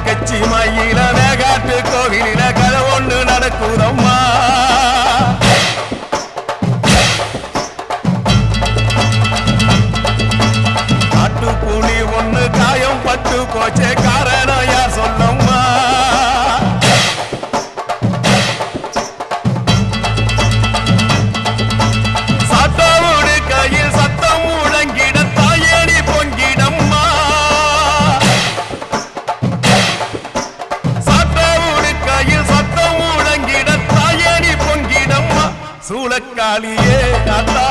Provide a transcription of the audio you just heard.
கச்சி மயில மேகாட்டு கோவிலில கதை ஒண்ணு நடக்குதம்மா காட்டு புலி ஒண்ணு காயம் பட்டு போச்சே காரணம் யார் சொல்லம்மா சாத்தாவோடு கையில் சத்தம் முழங்கிட தாயணி பொங்கிடம்மா சாத்தாவோடு கையில் சத்தம் முழங்கிட தாயணி பொங்கிடம்மா சூளக்காளியே அத்தா